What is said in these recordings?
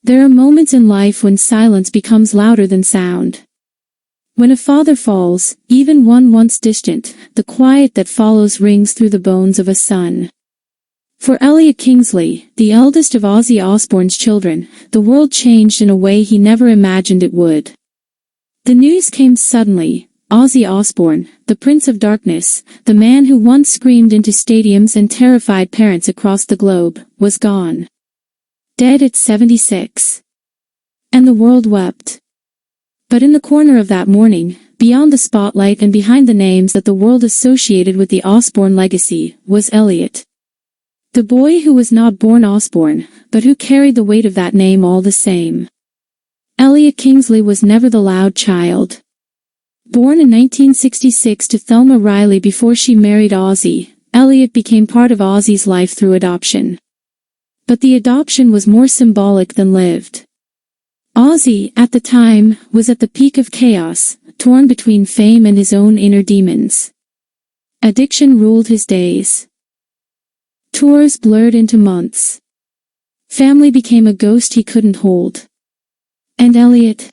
There are moments in life when silence becomes louder than sound. When a father falls, even one once distant, the quiet that follows rings through the bones of a son. For Elliot Kingsley, the eldest of Ozzy Osbourne's children, the world changed in a way he never imagined it would. The news came suddenly. Ozzy Osbourne, the Prince of Darkness, the man who once screamed into stadiums and terrified parents across the globe, was gone. Dead at 76. And the world wept. But in the corner of that mourning, beyond the spotlight and behind the names that the world associated with the Osbourne legacy, was Elliot. The boy who was not born Osbourne, but who carried the weight of that name all the same. Elliot Kingsley was never the loud child. Born in 1966 to Thelma Riley before she married Ozzy, Elliot became part of Ozzy's life through adoption. But the adoption was more symbolic than lived. Ozzy, at the time, was at the peak of chaos, torn between fame and his own inner demons. Addiction ruled his days. Tours blurred into months. Family became a ghost he couldn't hold. And Elliot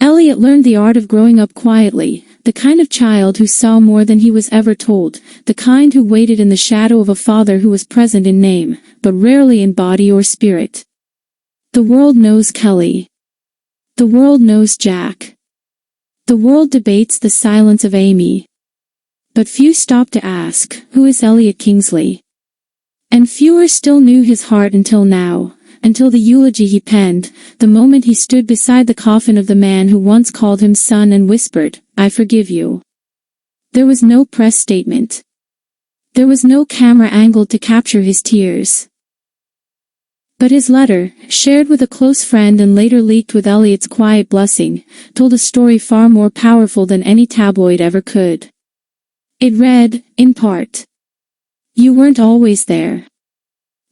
learned the art of growing up quietly, the kind of child who saw more than he was ever told, the kind who waited in the shadow of a father who was present in name, but rarely in body or spirit. The world knows Kelly. The world knows Jack. The world debates the silence of Amy. But few stop to ask, who is Elliot Kingsley? And fewer still knew his heart until now. Until the eulogy he penned, the moment he stood beside the coffin of the man who once called him son and whispered, "I forgive you." There was no press statement. There was no camera angled to capture his tears. But his letter, shared with a close friend and later leaked with Elliot's quiet blessing, told a story far more powerful than any tabloid ever could. It read, in part, "You weren't always there.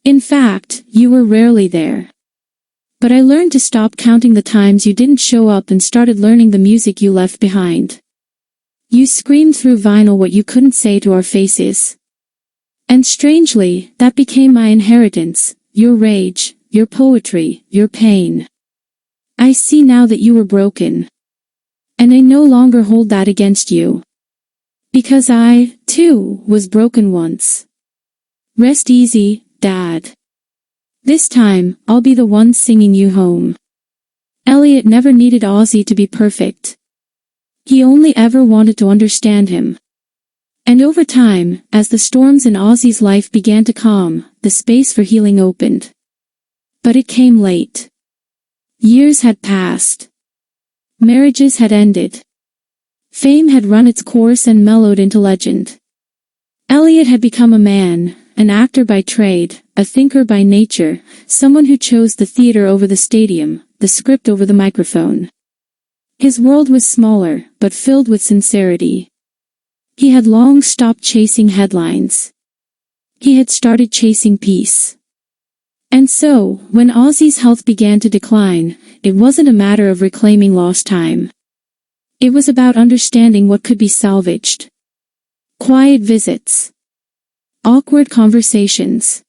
In fact, you were rarely there. But I learned to stop counting the times you didn't show up and started learning the music you left behind. You screamed through vinyl what you couldn't say to our faces. And strangely, that became my inheritance, your rage, your poetry, your pain. I see now that you were broken. And I no longer hold that against you. Because I, too, was broken once. Rest easy, Dad. This time, I'll be the one singing you home." Elliot never needed Ozzy to be perfect. He only ever wanted to understand him. And over time, as the storms in Ozzy's life began to calm, the space for healing opened. But it came late. Years had passed. Marriages had ended. Fame had run its course and mellowed into legend. Elliot had become a man, an actor by trade, a thinker by nature, someone who chose the theater over the stadium, the script over the microphone. His world was smaller, but filled with sincerity. He had long stopped chasing headlines. He had started chasing peace. And so, when Ozzy's health began to decline, it wasn't a matter of reclaiming lost time. It was about understanding what could be salvaged. Quiet visits. Awkward conversations.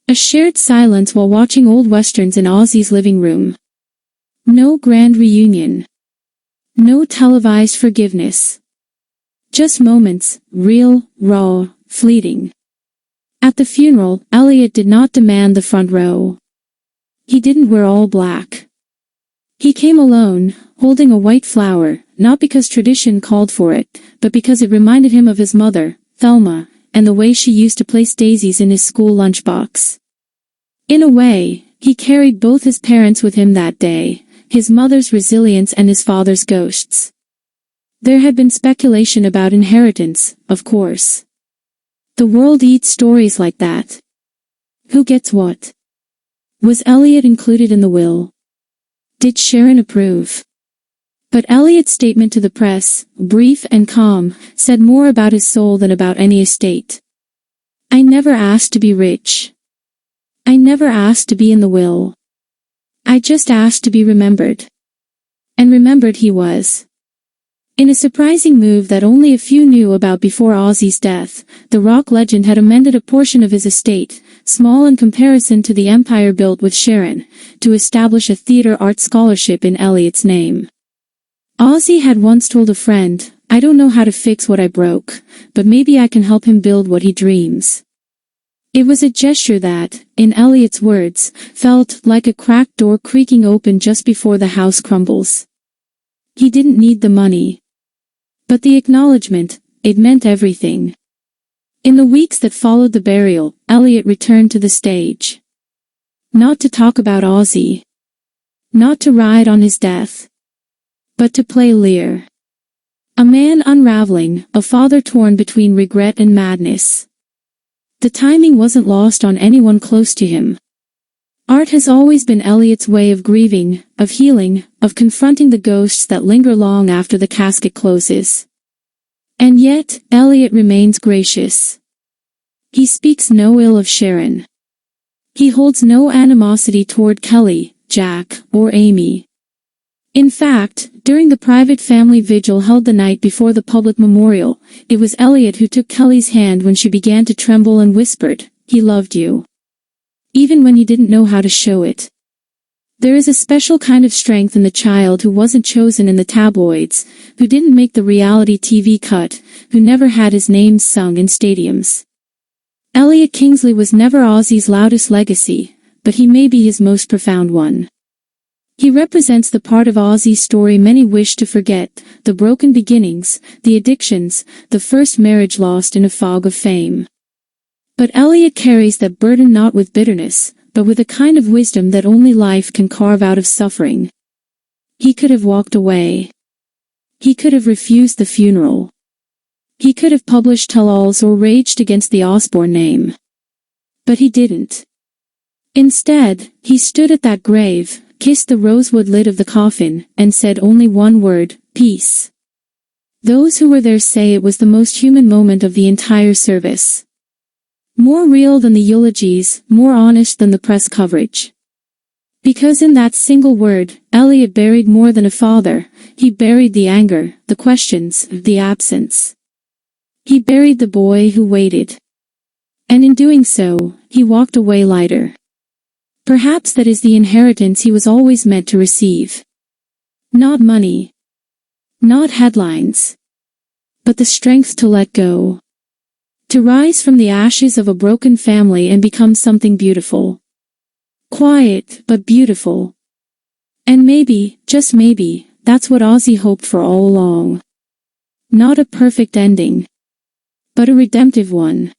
A shared silence while watching old westerns in Ozzy's living room. No grand reunion. No televised forgiveness. Just moments, real, raw, fleeting. At the funeral, Elliot did not demand the front row. He didn't wear all black. He came alone, holding a white flower, not because tradition called for it, but because it reminded him of his mother, Thelma, and the way she used to place daisies in his school lunchbox. In a way, he carried both his parents with him that day, his mother's resilience and his father's ghosts. There had been speculation about inheritance, of course. The world eats stories like that. Who gets what? Was Elliot included in the will? Did Sharon approve? But Elliot's statement to the press, brief and calm, said more about his soul than about any estate. "I never asked to be rich. I never asked to be in the will. I just asked to be remembered." And remembered he was. In a surprising move that only a few knew about before Ozzy's death, the rock legend had amended a portion of his estate, small in comparison to the empire built with Sharon, to establish a theater art scholarship in Elliot's name. Ozzy had once told a friend, "I don't know how to fix what I broke, but maybe I can help him build what he dreams." It was a gesture that, in Elliot's words, felt like a cracked door creaking open just before the house crumbles. He didn't need the money. But the acknowledgement, it meant everything. In the weeks that followed the burial, Elliot returned to the stage. Not to talk about Ozzy. Not to ride on his death. But to play Lear. A man unraveling, a father torn between regret and madness. The timing wasn't lost on anyone close to him. Art has always been Elliot's way of grieving, of healing, of confronting the ghosts that linger long after the casket closes. And yet, Elliot remains gracious. He speaks no ill of Sharon. He holds no animosity toward Kelly, Jack, or Amy. In fact, during the private family vigil held the night before the public memorial, it was Elliot who took Kelly's hand when she began to tremble and whispered, "He loved you." Even when he didn't know how to show it. There is a special kind of strength in the child who wasn't chosen in the tabloids, who didn't make the reality TV cut, who never had his name sung in stadiums. Elliot Kingsley was never Ozzy's loudest legacy, but he may be his most profound one. He represents the part of Ozzy's story many wish to forget, the broken beginnings, the addictions, the first marriage lost in a fog of fame. But Elliot carries that burden not with bitterness, but with a kind of wisdom that only life can carve out of suffering. He could have walked away. He could have refused the funeral. He could have published tell-alls or raged against the Osbourne name. But he didn't. Instead, he stood at that grave, kissed the rosewood lid of the coffin, and said only one word, "Peace." Those who were there say it was the most human moment of the entire service. More real than the eulogies, more honest than the press coverage. Because in that single word, Elliot buried more than a father. He buried the anger, the questions, the absence. He buried the boy who waited. And in doing so, he walked away lighter. Perhaps that is the inheritance he was always meant to receive. Not money. Not headlines. But the strength to let go. To rise from the ashes of a broken family and become something beautiful. Quiet, but beautiful. And maybe, just maybe, that's what Ozzy hoped for all along. Not a perfect ending. But a redemptive one.